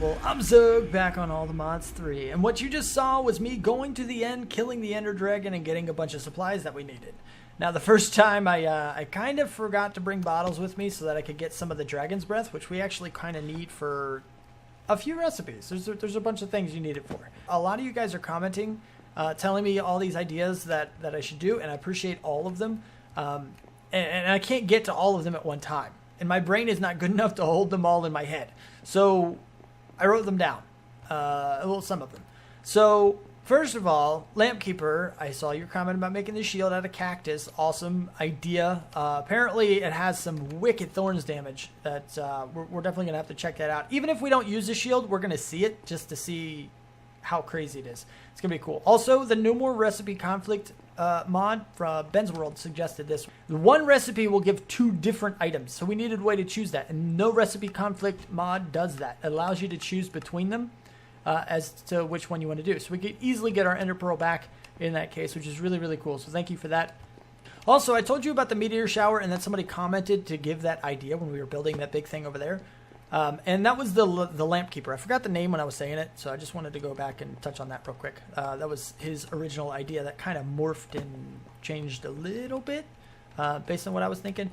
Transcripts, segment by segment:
people? I'm Xogue, back on All the Mods 3, and what you just saw was me going to the end, killing the Ender Dragon, and getting a bunch of supplies that we needed. Now, the first time I kind of forgot to bring bottles with me so that I could get some of the Dragon's Breath, which we actually kind of need for a few recipes. There's a bunch of things you need it for. A lot of you guys are commenting, telling me all these ideas that I should do, and I appreciate all of them. And I can't get to all of them at one time. And my brain is not good enough to hold them all in my head. So I wrote them down. Well, some of them. So first of all, Lampkeeper, I saw your comment about making the shield out of cactus. Awesome idea. Apparently it has some wicked thorns damage that we're definitely going to have to check that out. Even if we don't use the shield, we're going to see it just to see how crazy it is. It's going to be cool. Also, the No More Recipe Conflict mod from Ben's World suggested this. One recipe will give 2 different items, so we needed a way to choose that, and No Recipe Conflict mod does that. It allows you to choose between them as to which one you want to do. So we could easily get our Ender Pearl back in that case, which is really, really cool. So thank you for that. Also, I told you about the meteor shower, and then somebody commented to give that idea when we were building that big thing over there. And that was the Lampkeeper. I forgot the name when I was saying it, so I just wanted to go back and touch on that real quick. That was his original idea that kind of morphed and changed a little bit based on what I was thinking.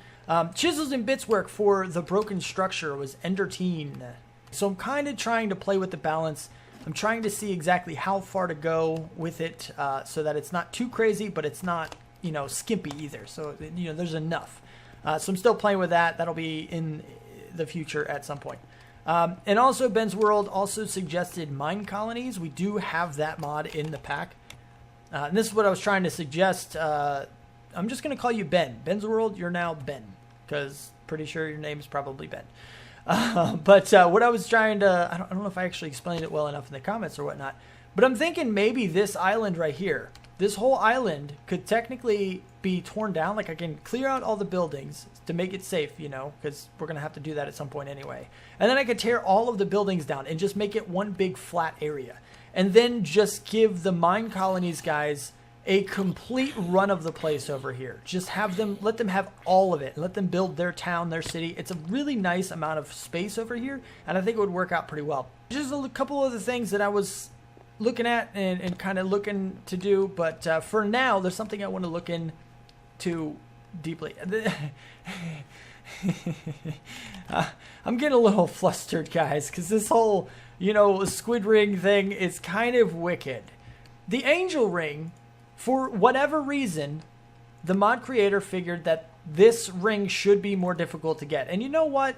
Chisels and bits work for the broken structure was Enderteen. So I'm kind of trying to play with the balance. I'm trying to see exactly how far to go with it so that it's not too crazy, but it's not, you know, skimpy either. So, you know, there's enough. So I'm still playing with that. That'll be in the future at some point. And also Ben's World also suggested mine colonies. We do have that mod in the pack. And this is what I was trying to suggest. I'm just going to call you Ben. Ben's World, you're now Ben, because pretty sure your name is probably Ben. But what I was trying to, I don't know if I actually explained it well enough in the comments or whatnot, but I'm thinking maybe this island right here, this whole island could technically be torn down. Like I can clear out all the buildings to make it safe, you know, because we're going to have to do that at some point anyway. And then I could tear all of the buildings down and just make it one big flat area. And then just give the mine colonies guys a complete run of the place over here. Just have them, let them have all of it. Let them build their town, their city. It's a really nice amount of space over here, and I think it would work out pretty well. Just a couple of the things that I was looking at and kind of looking to do, but for now, there's something I want to look into deeply. I'm getting a little flustered, guys, because this whole, you know, squid ring thing is kind of wicked. The angel ring, for whatever reason, the mod creator figured that this ring should be more difficult to get. And you know what?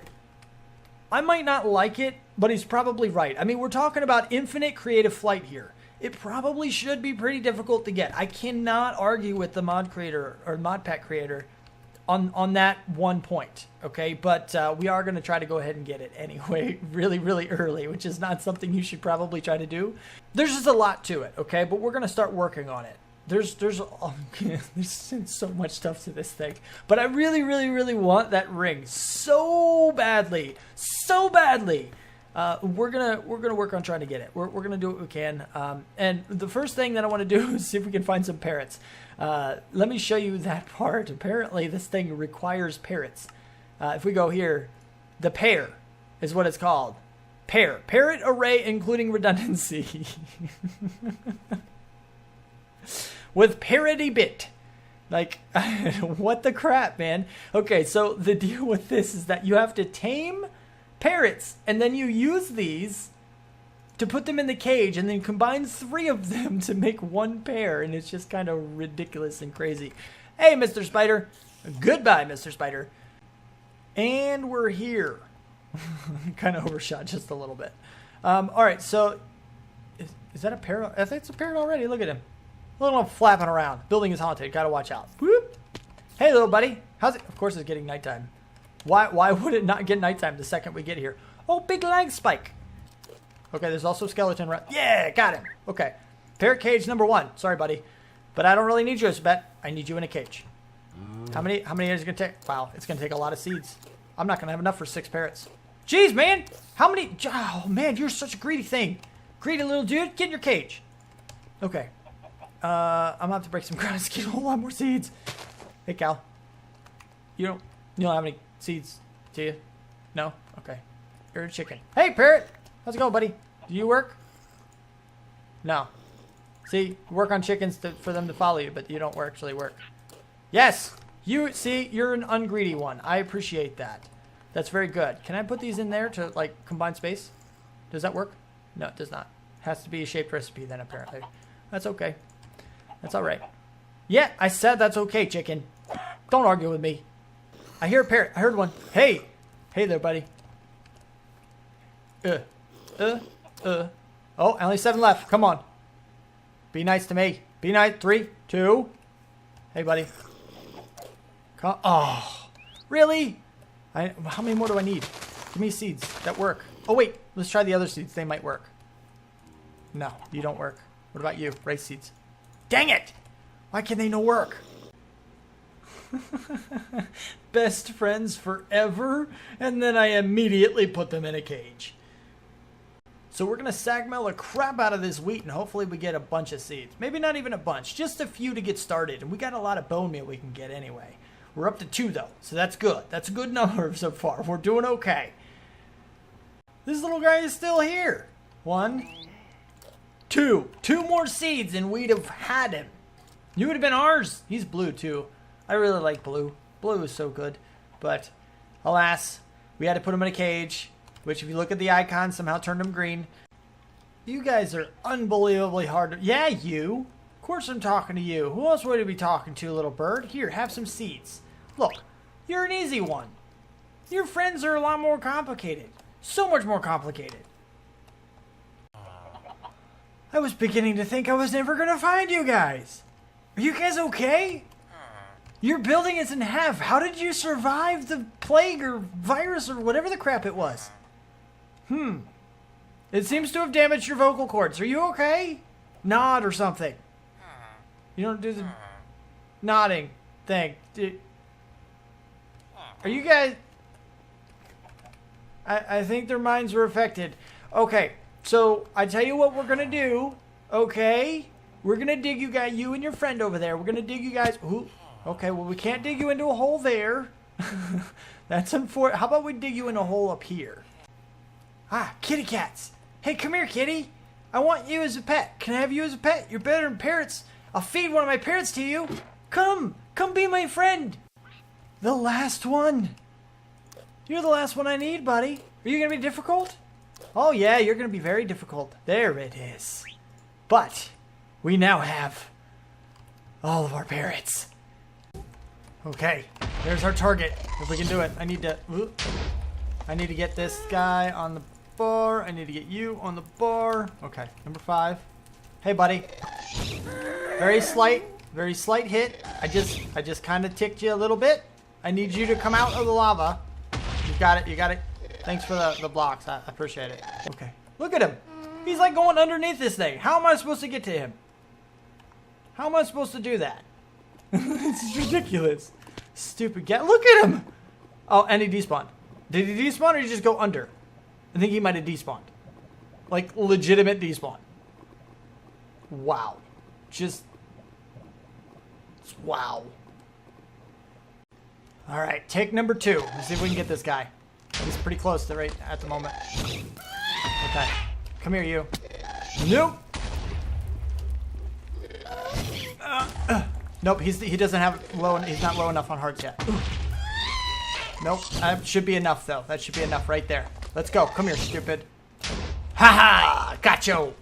I might not like it, but he's probably right. I mean, we're talking about infinite creative flight here. It probably should be pretty difficult to get. I cannot argue with the mod creator or mod pack creator on that one point, okay? But we are going to try to go ahead and get it anyway, really, really early, which is not something you should probably try to do. There's just a lot to it, okay? But we're going to start there's so much stuff to this thing, but I really, really, really want that ring so badly, we're gonna work on trying to get it. We're gonna do what we can, and the first thing that I want to do is see if we can find some parrots. Let me show you that part. Apparently this thing requires parrots. If we go here, the pair is what it's called. Parrot array including redundancy. With parity bit. Like, what the crap, man? Okay, so the deal with this is that you have to tame parrots, and then you use these to put them in the cage, and then combine 3 of them to make one pair, and it's just kind of ridiculous and crazy. Hey, Mr. Spider. Goodbye, Mr. Spider. And we're here. Kind of overshot just a little bit. All right, so is that a parrot? I think it's a parrot already. Look at him. A little flapping around. Building is haunted. Gotta watch out. Whoop. Hey, little buddy. How's it? Of course it's getting nighttime. Why would it not get nighttime the second we get here? Oh, big lag spike. Okay, there's also skeleton rat. Yeah, got him. Okay. Parrot cage number 1. Sorry, buddy. But I don't really need you as a bet. I need you in a cage. How many is it going to take? Wow, it's going to take a lot of seeds. I'm not going to have enough for 6 parrots. Jeez, man. How many? Oh, man, you're such a greedy thing. Greedy little dude. Get in your cage. Okay. I'm gonna have to break some ground to get a whole lot more seeds. Hey, Cal. You don't have any seeds, do you? No? Okay. You're a chicken. Hey, parrot! How's it going, buddy? Do you work? No. See, you work on chickens for them to follow you, but you don't actually work. Yes! You, see, you're an ungreedy one. I appreciate that. That's very good. Can I put these in there to, like, combine space? Does that work? No, it does not. Has to be a shaped recipe then, apparently. That's okay. That's all right. Yeah, I said that's okay, chicken. Don't argue with me. I hear a parrot. I heard one. Hey! Hey there, buddy. Oh, only 7 left. Come on. Be nice to me. Be nice. 3, 2. Hey, buddy. Come. Oh, really? How many more do I need? Give me seeds that work. Oh, wait. Let's try the other seeds. They might work. No, you don't work. What about you? Rice seeds. Dang it! Why can they no work? Best friends forever, and then I immediately put them in a cage. So we're going to sagmel the crap out of this wheat, and hopefully we get a bunch of seeds. Maybe not even a bunch, just a few to get started. And we got a lot of bone meal we can get anyway. We're up to 2, though, so that's good. That's a good number so far. We're doing okay. This little guy is still here. 1, 2. 2 more seeds, and we'd have had him. You would have been ours. He's blue, too. I really like blue. Blue is so good. But, alas, we had to put him in a cage, which if you look at the icon, somehow turned him green. You guys are unbelievably hard to... Yeah, you. Of course I'm talking to you. Who else would I be talking to, little bird? Here, have some seeds. Look, you're an easy one. Your friends are a lot more complicated. So much more complicated. I was beginning to think I was never going to find you guys. Are you guys okay? Your building is in half. How did you survive the plague or virus or whatever the crap it was? It seems to have damaged your vocal cords. Are you okay? Nod or something. You don't do the nodding thing. Are you guys... I think their minds were affected. Okay, so I tell you what we're going to do. Okay? We're going to dig you and your friend over there. We're going to dig you guys... Ooh. Okay, well, we can't dig you into a hole there. That's unfortunate. How about we dig you in a hole up here? Ah, kitty cats. Hey, come here, kitty. I want you as a pet. Can I have you as a pet? You're better than parrots. I'll feed one of my parrots to you. Come be my friend. The last one. You're the last one I need, buddy. Are you going to be difficult? Oh, yeah, you're going to be very difficult. There it is. But we now have all of our parrots. Okay, there's our target. If we can do it, I need to get this guy on the bar. I need to get you on the bar. Okay, number 5. Hey, buddy. Very slight hit. I just kind of ticked you a little bit. I need you to come out of the lava. You got it. Thanks for the blocks. I appreciate it. Okay, look at him. He's like going underneath this thing. How am I supposed to get to him? How am I supposed to do that? It's ridiculous. Stupid cat. Look at him. Oh, and he despawned. Did he despawn or did he just go under? I think he might have despawned. Like, legitimate despawn. Wow. Wow. Alright, take number 2. Let's see if we can get this guy. He's pretty close to right at the moment. Okay. Come here, you. Nope. Nope, he doesn't have he's not low enough on hearts yet. Nope, that should be enough though. That should be enough right there. Let's go. Come here, stupid. Ha! Gotcha!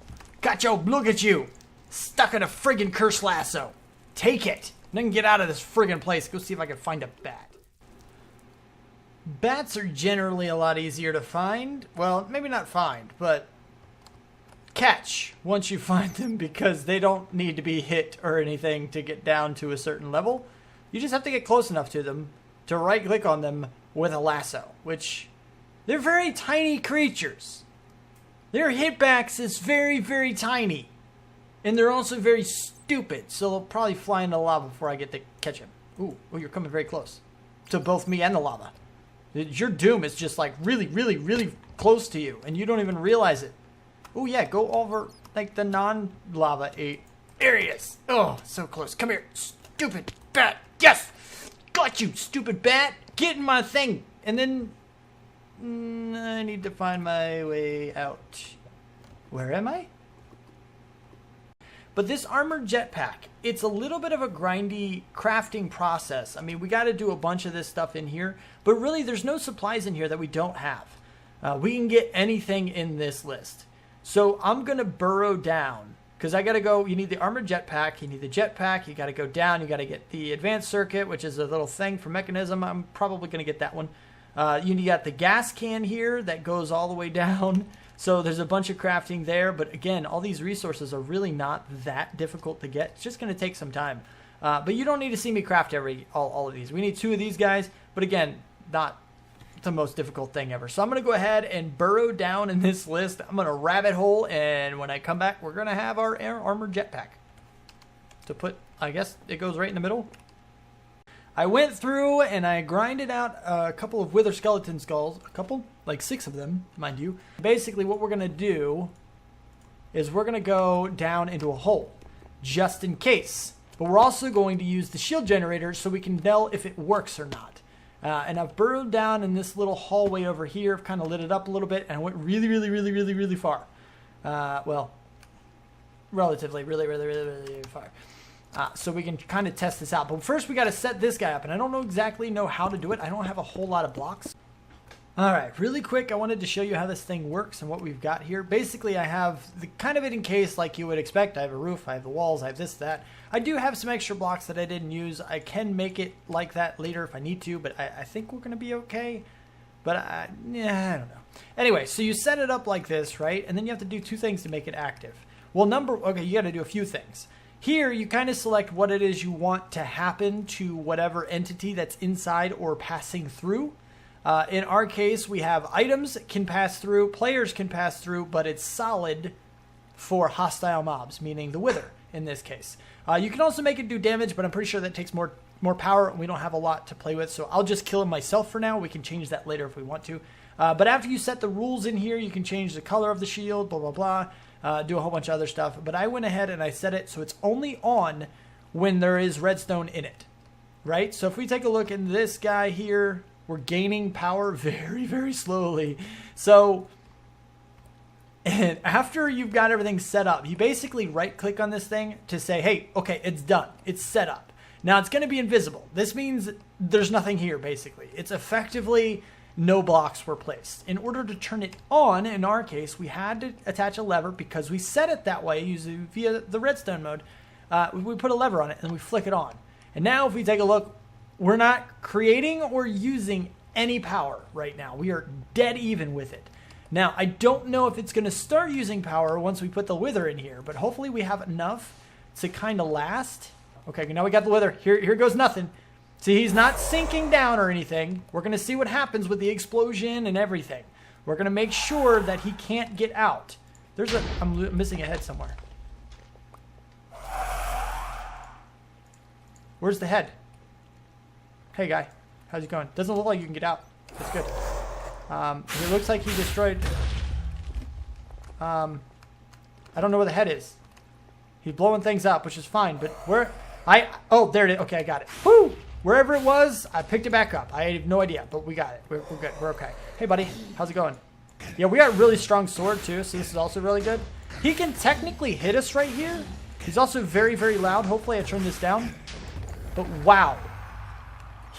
Gotcha! Look at you! Stuck in a friggin' curse lasso. Take it. Then get out of this friggin' place. Go see if I can find a bat. Bats are generally a lot easier to find. Well, maybe not find, but catch once you find them, because they don't need to be hit or anything to get down to a certain level. You just have to get close enough to them to right click on them with a lasso, which they're very tiny creatures. Their hitbox is very, very tiny, and they're also very stupid, so they'll probably fly into lava before I get to catch him. Ooh, you're coming very close to both me and the lava. Your doom is just like really, really, really close to you, and you don't even realize it. Oh yeah, go over like the non-lava areas. Oh, so close. Come here, stupid bat. Yes! Got you, stupid bat. Get in my thing. And then I need to find my way out. Where am I? But this armored jetpack, it's a little bit of a grindy crafting process. I mean, we got to do a bunch of this stuff in here, but really there's no supplies in here that we don't have. We can get anything in this list. So I'm going to burrow down because I got to go. You need the armored jetpack. You need the jetpack. You got to go down. You got to get the advanced circuit, which is a little thing for mechanism. I'm probably going to get that one. You got the gas can here that goes all the way down. So there's a bunch of crafting there. But again, all these resources are really not that difficult to get. It's just going to take some time. But you don't need to see me craft all of these. We need 2 of these guys. But again, not the most difficult thing ever. So I'm going to go ahead and burrow down in this list. I'm going to rabbit hole. And when I come back, we're going to have our armored jetpack. To put, I guess it goes right in the middle. I went through and I grinded out a couple of wither skeleton skulls. A couple? Like 6 of them, mind you. Basically, what we're going to do is we're going to go down into a hole, just in case. But we're also going to use the shield generator so we can tell if it works or not. And I've burrowed down in this little hallway over here. I've kind of lit it up a little bit, and I went really far. Well, relatively, really far. So we can kind of test this out. But first we got to set this guy up, and I don't exactly know how to do it. I don't have a whole lot of blocks. All right, really quick, I wanted to show you how this thing works and what we've got here. Basically, I have the kind of it in case like you would expect. I have a roof, I have the walls, I have this, that. I do have some extra blocks that I didn't use. I can make it like that later if I need to, but I think we're going to be okay. But I don't know. Anyway, so you set it up like this, right? And then you have to do 2 things to make it active. Well, okay, you got to do a few things. Here, you kind of select what it is you want to happen to whatever entity that's inside or passing through. In our case, we have items can pass through, players can pass through, but it's solid for hostile mobs, meaning the wither in this case. You can also make it do damage, but I'm pretty sure that takes more power, and we don't have a lot to play with, so I'll just kill him myself for now. We can change that later if we want to. But after you set the rules in here, you can change the color of the shield, blah, blah, blah. Do a whole bunch of other stuff. But I went ahead and I set it so it's only on when there is redstone in it, right? So if we take a look at this guy here, we're gaining power very slowly. So and after you've got everything set up, you basically right click on this thing to say, hey, okay, it's done. It's set up. Now it's going to be invisible. This means there's nothing here basically. It's effectively no blocks were placed. In order to turn it on, in our case, we had to attach a lever because we set it that way using via the redstone mode. We put a lever on it and we flick it on. And now if we take a look, we're not creating or using any power right now. We are dead even with it. Now, I don't know if it's going to start using power once we put the wither in here, but hopefully we have enough to kind of last. Okay, now we got the wither. Here goes nothing. See, he's not sinking down or anything. We're going to see what happens with the explosion and everything. We're going to make sure that he can't get out. I'm missing a head somewhere. Where's the head? Hey, guy. How's it going? Doesn't look like you can get out. That's good. It looks like he destroyed... I don't know where the head is. He's blowing things up, which is fine, but where... Oh, there it is. Okay, I got it. Woo! Wherever it was, I picked it back up. I have no idea, but we got it. We're good. We're okay. Hey, buddy. How's it going? Yeah, we got a really strong sword, too, so this is also really good. He can technically hit us right here. He's also very loud. Hopefully I turn this down. But wow.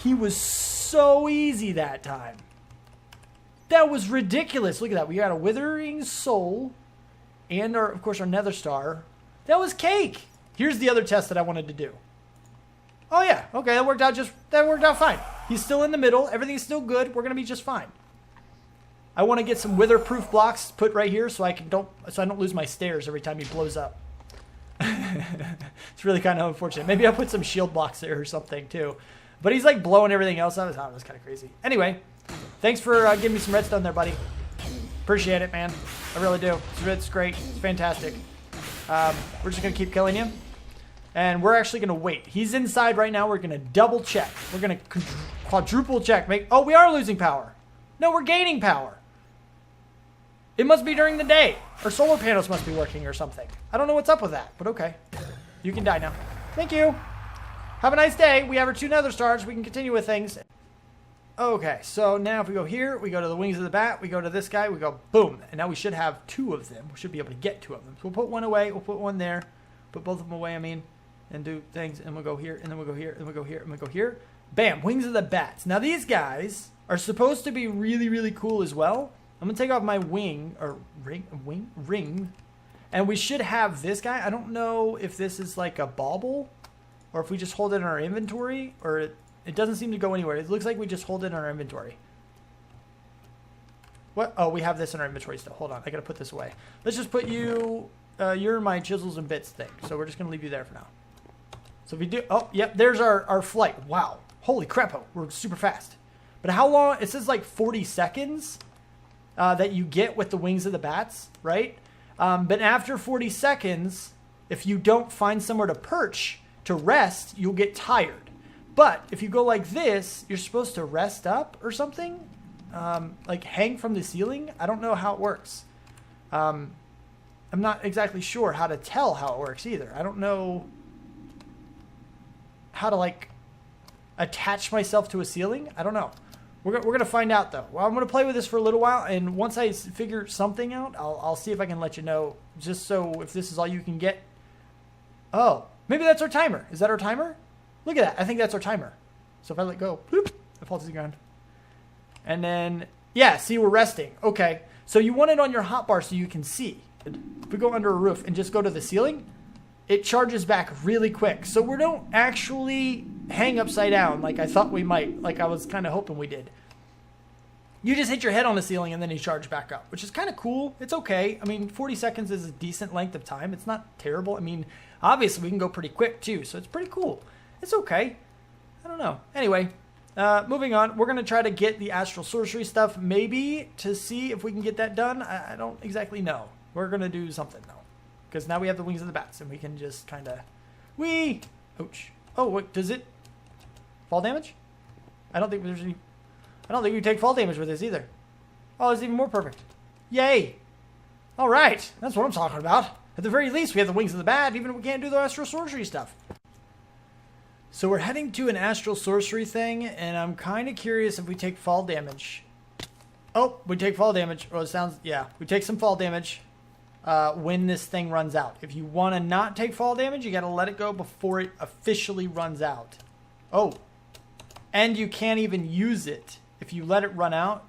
He was so easy that time. That was ridiculous. Look at that. We got a withering soul and, of course, our nether star. That was cake. Here's the other test that I wanted to do. Oh, yeah. Okay, that worked out fine. He's still in the middle. Everything's still good. We're going to be just fine. I want to get some wither-proof blocks put right here so I don't lose my stairs every time he blows up. It's really kind of unfortunate. Maybe I'll put some shield blocks there or something, too. But he's, like, blowing everything else up. Oh, that's kind of crazy. Anyway, thanks for giving me some redstone there, buddy. Appreciate it, man. I really do. It's great. It's fantastic. We're just going to keep killing you. And we're actually going to wait. He's inside right now. We're going to double check. We're going to quadruple check. Oh, we are losing power. No, we're gaining power. It must be during the day. Our solar panels must be working or something. I don't know what's up with that, but okay. You can die now. Thank you. Have a nice day. We have our 2 nether stars. We can continue with things. Okay, so now if we go here, we go to the wings of the bat, we go to this guy, we go boom. And now we should have 2 of them. We should be able to get 2 of them. So we'll put one away, we'll put one there. Put both of them away, I mean. And do things, and we'll go here, and then we'll go here, and we'll go here, and we'll go here. Bam, wings of the bats. Now these guys are supposed to be really, really cool as well. I'm going to take off my ring, or ring. And we should have this guy. I don't know if this is like a bauble, or if we just hold it in our inventory, or it doesn't seem to go anywhere. It looks like we just hold it in our inventory. What? Oh, we have this in our inventory still. Hold on, I got to put this away. Let's just put you, you're my chisels and bits thing. So we're just going to leave you there for now. So if we do, oh, yep, there's our flight. Wow. Holy crap, we're super fast. But how long? It says like 40 seconds that you get with the wings of the bats, right? But after 40 seconds, if you don't find somewhere to perch, to rest, you'll get tired. But if you go like this, you're supposed to rest up or something? Like hang from the ceiling? I don't know how it works. I'm not exactly sure how to tell how it works either. I don't know how to like attach myself to a ceiling. I don't know. We're going to find out though. Well, I'm going to play with this for a little while, and once I figure something out, I'll see if I can let you know, just so if this is all you can get. Oh, maybe that's our timer. Is that our timer? Look at that. I think that's our timer. So if I let go, bloop, it falls to the ground. And then, yeah, see, we're resting. Okay. So you want it on your hotbar so you can see. If we go under a roof and just go to the ceiling, it charges back really quick. So we don't actually hang upside down like I thought we might, like I was kind of hoping we did. You just hit your head on the ceiling and then you charge back up, which is kind of cool. It's okay. I mean, 40 seconds is a decent length of time. It's not terrible. I mean, obviously we can go pretty quick too, so it's pretty cool. It's okay. I don't know. Anyway, moving on. We're going to try to get the astral sorcery stuff maybe to see if we can get that done. I don't exactly know. We're going to do something though. Because now we have the wings of the bats, and we can just kind of... Whee! Ouch. Oh, wait, does it... Fall damage? I don't think there's any... I don't think we take fall damage with this either. Oh, it's even more perfect. Yay! Alright, that's what I'm talking about. At the very least, we have the wings of the bat, even if we can't do the astral sorcery stuff. So we're heading to an astral sorcery thing, and I'm kind of curious if we take fall damage. Oh, we take fall damage. Oh, it sounds... Yeah, we take some fall damage. When this thing runs out. If you want to not take fall damage, you got to let it go before it officially runs out. Oh. And you can't even use it. If you let it run out,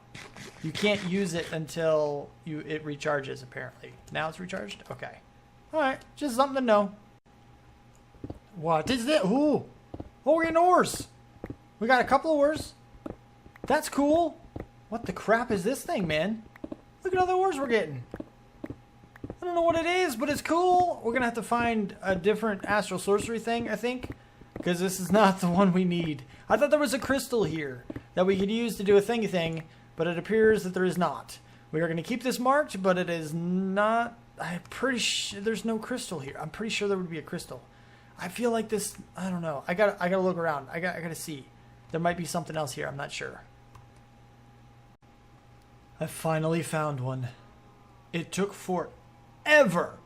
you can't use it until it recharges, apparently. Now it's recharged? Okay. Alright, just something to know. What is this? Ooh. Oh, we're getting ores. We got a couple of ores. That's cool. What the crap is this thing, man? Look at all the ores we're getting. I don't know what it is, but it's cool. We're going to have to find a different astral sorcery thing, I think, because this is not the one we need. I thought there was a crystal here that we could use to do a thingy thing, but it appears that there is not. We are going to keep this marked, but it is not. I'm pretty sure there's no crystal here. I'm pretty sure there would be a crystal. I feel like this, I don't know. I got to look around. I got to see. There might be something else here. I'm not sure. I finally found one. It took forever.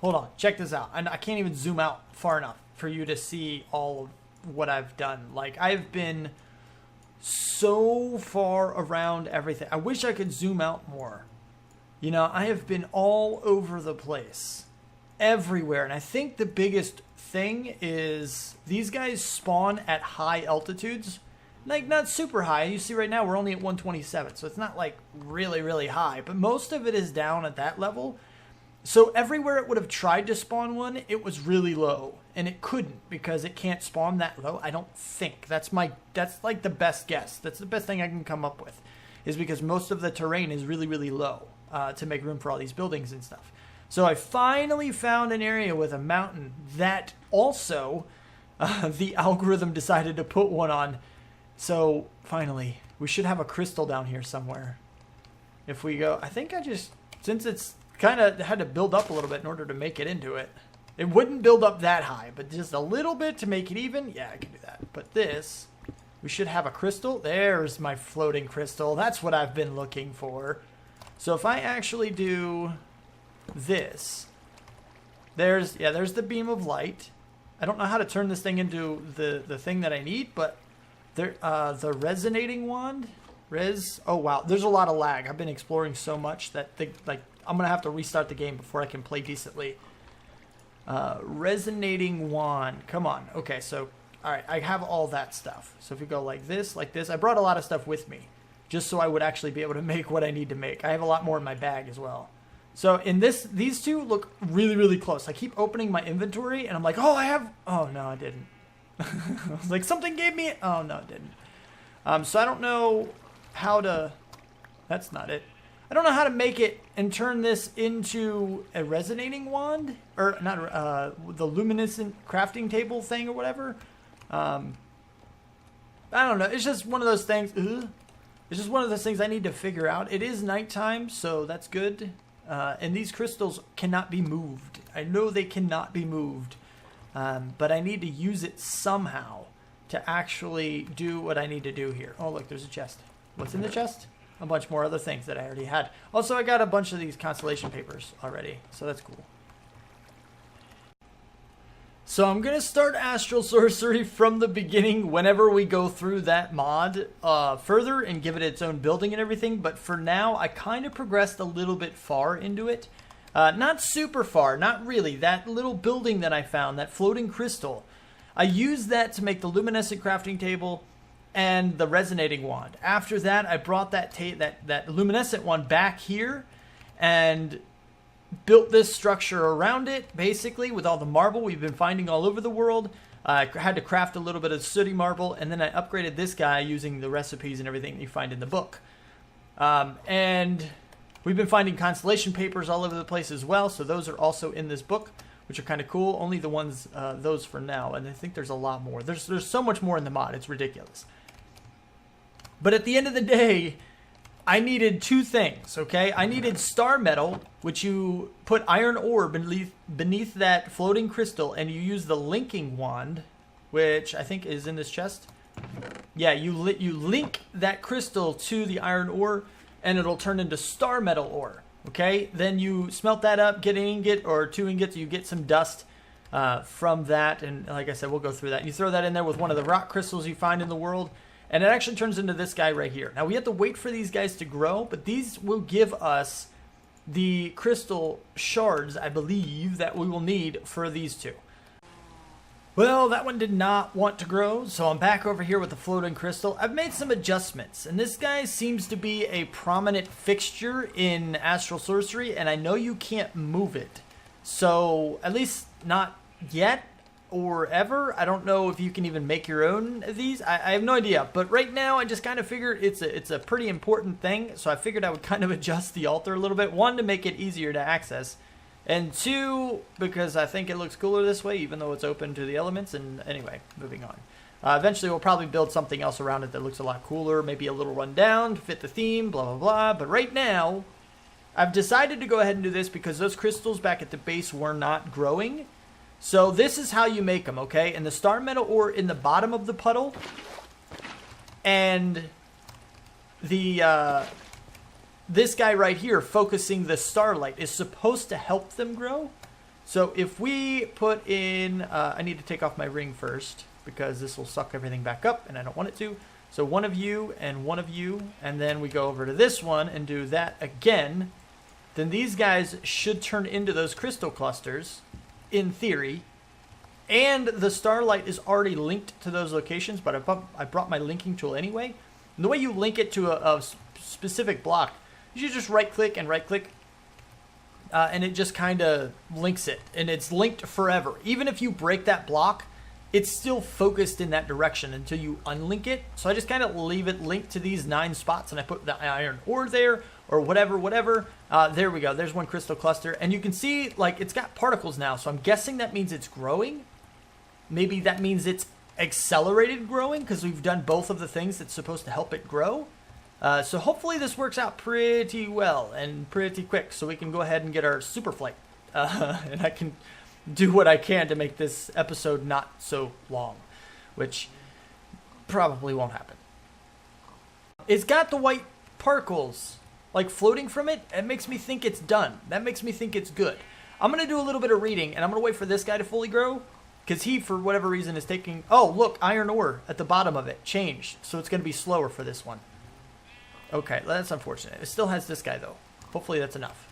Hold on, check this out. I can't even zoom out far enough for you to see all of what I've done. Like, I've been so far around everything. I wish I could zoom out more. You know, I have been all over the place, everywhere. And I think the biggest thing is these guys spawn at high altitudes. Like, not super high. You see right now we're only at 127, so it's not like really, really high. But most of it is down at that level. So everywhere it would have tried to spawn one, it was really low. And it couldn't because it can't spawn that low. I don't think. That's like the best guess. That's the best thing I can come up with. Is because most of the terrain is really, really low to make room for all these buildings and stuff. So I finally found an area with a mountain that also the algorithm decided to put one on. So finally, we should have a crystal down here somewhere. If we go, I think since it's kind of had to build up a little bit in order to make it into it. It wouldn't build up that high, but just a little bit to make it even. Yeah, I can do that. But this, we should have a crystal. There's my floating crystal. That's what I've been looking for. So if I actually do this, there's the beam of light. I don't know how to turn this thing into the thing that I need, but There, the resonating wand, oh wow, there's a lot of lag. I've been exploring so much that I'm gonna have to restart the game before I can play decently. Resonating wand, come on. Okay, so all right, I have all that stuff. So if we go like this, I brought a lot of stuff with me, just so I would actually be able to make what I need to make. I have a lot more in my bag as well. So in these two look really, really close. I keep opening my inventory and I'm like, oh, I have, oh no, I didn't. I was like, something gave me, oh no, it didn't. So I don't know how to, that's not it. I don't know how to make it and turn this into a resonating wand, or not, the luminescent crafting table thing or whatever. I don't know. It's just one of those things. It's just one of those things I need to figure out. It is nighttime, so that's good. And these crystals cannot be moved. I know they cannot be moved. But I need to use it somehow to actually do what I need to do here. Oh, look, there's a chest. What's in the chest? A bunch more other things that I already had. Also, I got a bunch of these constellation papers already, so that's cool. So I'm going to start astral sorcery from the beginning whenever we go through that mod further and give it its own building and everything. But for now, I kind of progressed a little bit far into it. Not super far, not really. That little building that I found, that floating crystal, I used that to make the luminescent crafting table and the resonating wand. After that, I brought that luminescent one back here and built this structure around it, basically, with all the marble we've been finding all over the world. I had to craft a little bit of sooty marble, and then I upgraded this guy using the recipes and everything that you find in the book. And we've been finding constellation papers all over the place as well, so those are also in this book, which are kind of cool. Only the ones, those for now, and I think there's a lot more. There's so much more in the mod, it's ridiculous. But at the end of the day, I needed two things, okay? I needed star metal, which you put iron ore beneath that floating crystal, and you use the linking wand, which I think is in this chest. Yeah, you link that crystal to the iron ore, and it'll turn into star metal ore, okay? Then you smelt that up, get an ingot or 2 ingots, you get some dust from that, and like I said, we'll go through that. You throw that in there with one of the rock crystals you find in the world, and it actually turns into this guy right here. Now, we have to wait for these guys to grow, but these will give us the crystal shards, I believe, that we will need for these two. Well, that one did not want to grow, so I'm back over here with the floating crystal. I've made some adjustments, and this guy seems to be a prominent fixture in astral sorcery, and I know you can't move it. So, at least not yet. Or ever. I don't know if you can even make your own of these. I have no idea. But right now, I just kind of figured it's a pretty important thing. So I figured I would kind of adjust the altar a little bit. One, to make it easier to access. And two, because I think it looks cooler this way, even though it's open to the elements. And anyway, moving on. Eventually, we'll probably build something else around it that looks a lot cooler. Maybe a little rundown to fit the theme, blah, blah, blah. But right now, I've decided to go ahead and do this because those crystals back at the base were not growing. So this is how you make them, okay? And the star metal ore in the bottom of the puddle, and the this guy right here focusing the starlight is supposed to help them grow. So if we put in, I need to take off my ring first because this will suck everything back up, and I don't want it to. So one of you, and then we go over to this one and do that again. Then these guys should turn into those crystal clusters. In theory, and the starlight is already linked to those locations, but I brought my linking tool anyway. And the way you link it to a specific block, you just right click, and it just kind of links it, and it's linked forever. Even if you break that block, it's still focused in that direction until you unlink it. So I just kind of leave it linked to these 9 spots, and I put the iron ore there, or whatever. There we go. There's one crystal cluster. And you can see, like, it's got particles now. So I'm guessing that means it's growing. Maybe that means it's accelerated growing because we've done both of the things that's supposed to help it grow. So hopefully this works out pretty well and pretty quick so we can go ahead and get our super flight. And I can do what I can to make this episode not so long, which probably won't happen. It's got the white particles like floating from it. It makes me think it's done. That makes me think it's good. I'm going to do a little bit of reading, and I'm going to wait for this guy to fully grow, Because he, for whatever reason, is taking... Oh, look, iron ore at the bottom of it. Changed. So it's going to be slower for this one. Okay, that's unfortunate. It still has this guy, though. Hopefully that's enough.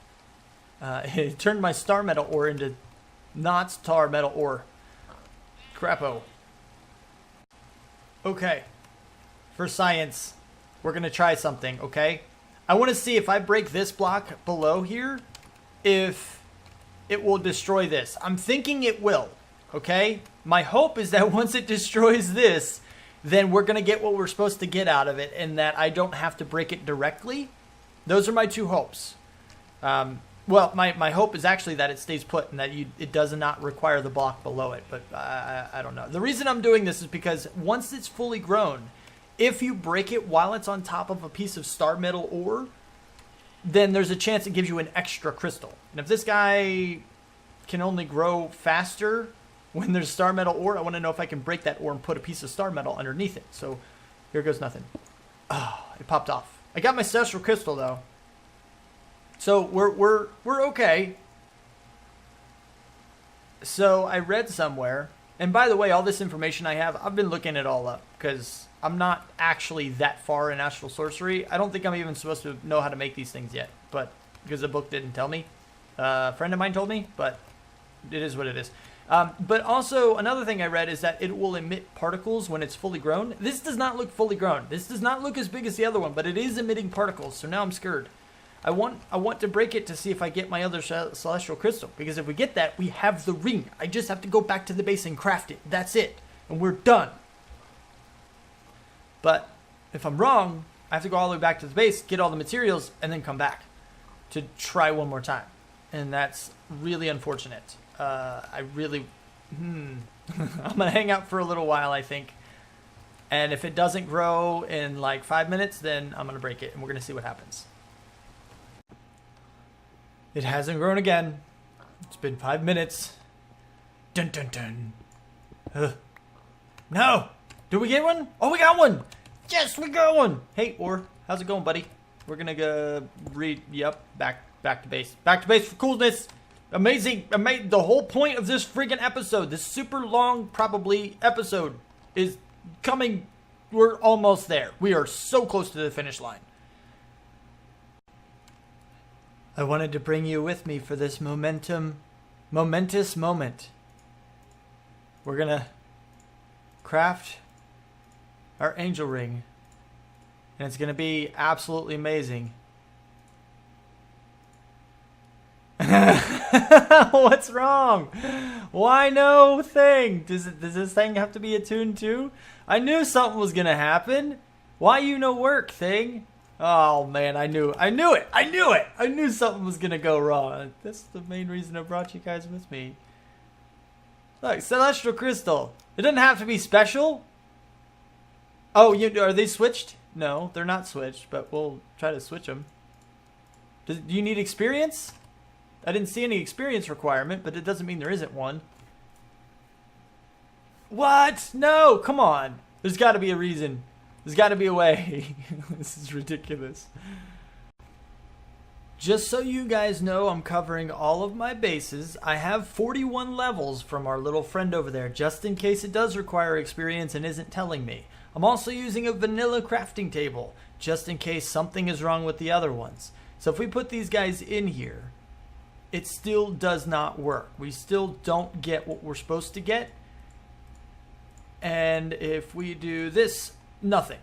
It turned my star metal ore into not star metal ore. Crapo. Okay. For science, we're going to try something, okay? I want to see if I break this block below here, if it will destroy this. I'm thinking it will. Okay, my hope is that once it destroys this, then we're going to get what we're supposed to get out of it, and that I don't have to break it directly. Those are my two hopes. Well, my hope is actually that it stays put and that it does not require the block below it, but I don't know. The reason I'm doing this is because once it's fully grown, if you break it while it's on top of a piece of star metal ore, then there's a chance it gives you an extra crystal. And if this guy can only grow faster when there's star metal ore, I want to know if I can break that ore and put a piece of star metal underneath it. So here goes nothing. Oh, it popped off. I got my astral crystal though. So we're okay. So I read somewhere, and by the way, all this information I have, I've been looking it all up because I'm not actually that far in astral sorcery. I don't think I'm even supposed to know how to make these things yet, but because the book didn't tell me. A friend of mine told me, but it is what it is. But also, another thing I read is that it will emit particles when it's fully grown. This does not look fully grown. This does not look as big as the other one, but it is emitting particles, so now I'm scared. I want to break it to see if I get my other celestial crystal, because if we get that, we have the ring. I just have to go back to the base and craft it. That's it, and we're done. But if I'm wrong, I have to go all the way back to the base, get all the materials, and then come back to try one more time. And that's really unfortunate. I really... I'm going to hang out for a little while, I think. And if it doesn't grow in like 5 minutes, then I'm going to break it, and we're going to see what happens. It hasn't grown again. It's been 5 minutes. Dun dun dun. No! Did we get one? Oh, we got one! Yes, we got one! Hey, Or, how's it going, buddy? We're gonna go back to base. Back to base for coolness! Amazing! The whole point of this friggin' episode, this super long, probably, episode, is coming. We're almost there. We are so close to the finish line. I wanted to bring you with me for this momentous moment. We're gonna craft our angel ring, and it's gonna be absolutely amazing. What's wrong? Why no thing? Does this thing have to be attuned too? I knew something was gonna happen. Why you no work, thing? Oh man, I knew it. I knew something was gonna go wrong. That's the main reason I brought you guys with me. Look, celestial crystal. It doesn't have to be special. Oh, are they switched? No, they're not switched, but we'll try to switch them. Do you need experience? I didn't see any experience requirement, but it doesn't mean there isn't one. What? No, come on. There's got to be a reason. There's got to be a way. This is ridiculous. Just so you guys know, I'm covering all of my bases. I have 41 levels from our little friend over there, just in case it does require experience and isn't telling me. I'm also using a vanilla crafting table, just in case something is wrong with the other ones. So if we put these guys in here, it still does not work. We still don't get what we're supposed to get. And if we do this, nothing.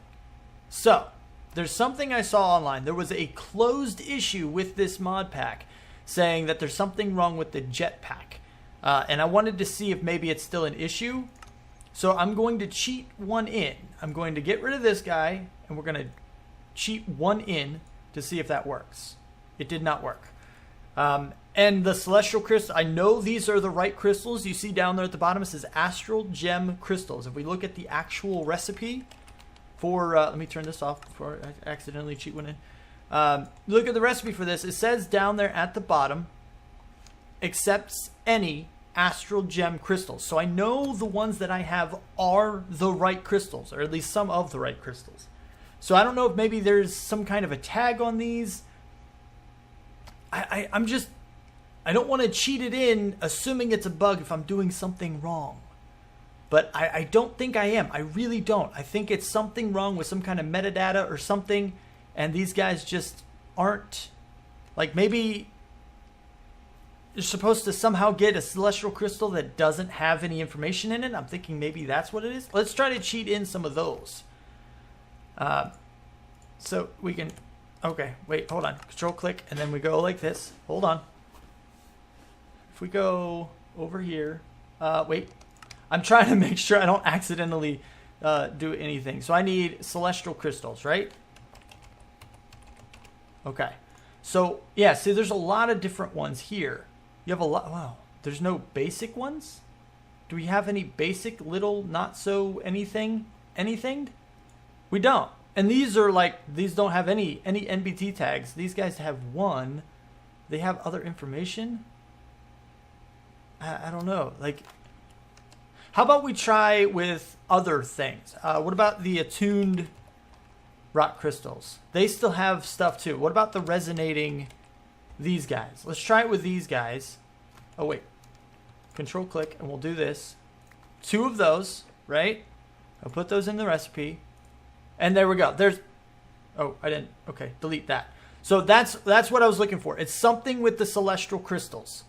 So, there's something I saw online. There was a closed issue with this mod pack saying that there's something wrong with the jetpack. And I wanted to see if maybe it's still an issue. So I'm going to cheat one in. I'm going to get rid of this guy, and we're going to cheat one in to see if that works. It did not work. And the celestial crystal, I know these are the right crystals. You see down there at the bottom, it says astral gem crystals. If we look at the actual recipe for, let me turn this off before I accidentally cheat one in. Look at the recipe for this. It says down there at the bottom, accepts any astral gem crystals. So I know the ones that I have are the right crystals, or at least some of the right crystals. So I don't know if maybe there's some kind of a tag on these. I don't want to cheat it in assuming it's a bug if I'm doing something wrong. But I don't think I am. I really don't. I think it's something wrong with some kind of metadata or something, and these guys just aren't, like, maybe you're supposed to somehow get a celestial crystal that doesn't have any information in it. I'm thinking maybe that's what it is. Let's try to cheat in some of those. So we can, okay, wait, hold on. Control click, and then we go like this. Hold on. If we go over here, wait. I'm trying to make sure I don't accidentally do anything. So I need celestial crystals, right? Okay. So, yeah, see, there's a lot of different ones here. You have a lot. Wow. There's no basic ones? Do we have any basic little not so anything? Anything? We don't. And these are like, these don't have any NBT tags. These guys have one. They have other information. I don't know. Like, how about we try with other things? What about the attuned rock crystals? They still have stuff too. What about the resonating, these guys? Let's try it with these guys. Oh, wait. Control click, and we'll do this. 2 of those, right? I'll put those in the recipe. And there we go. There's, oh, I didn't, okay, delete that. So that's what I was looking for. It's something with the celestial crystals.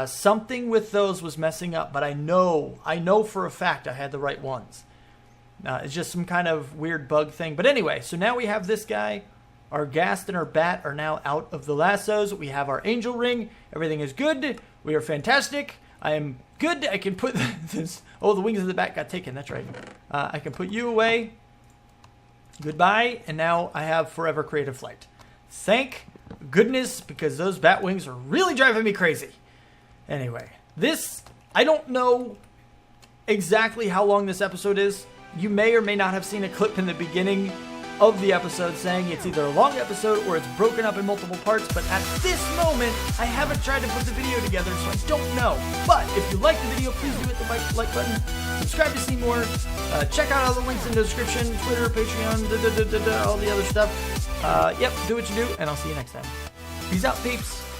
Something with those was messing up, but I know for a fact I had the right ones. It's just some kind of weird bug thing. But anyway, so now we have this guy. Our ghast and our bat are now out of the lassos. We have our angel ring. Everything is good. We are fantastic. I am good. I can put this. Oh, the wings of the bat got taken. That's right. I can put you away. Goodbye. And now I have forever creative flight. Thank goodness, because those bat wings are really driving me crazy. Anyway, this, I don't know exactly how long this episode is. You may or may not have seen a clip in the beginning of the episode saying it's either a long episode or it's broken up in multiple parts, but at this moment, I haven't tried to put the video together, so I don't know. But if you like the video, please do hit the like button, subscribe to see more, check out all the links in the description, Twitter, Patreon, all the other stuff. Yep, do what you do, and I'll see you next time. Peace out, peeps.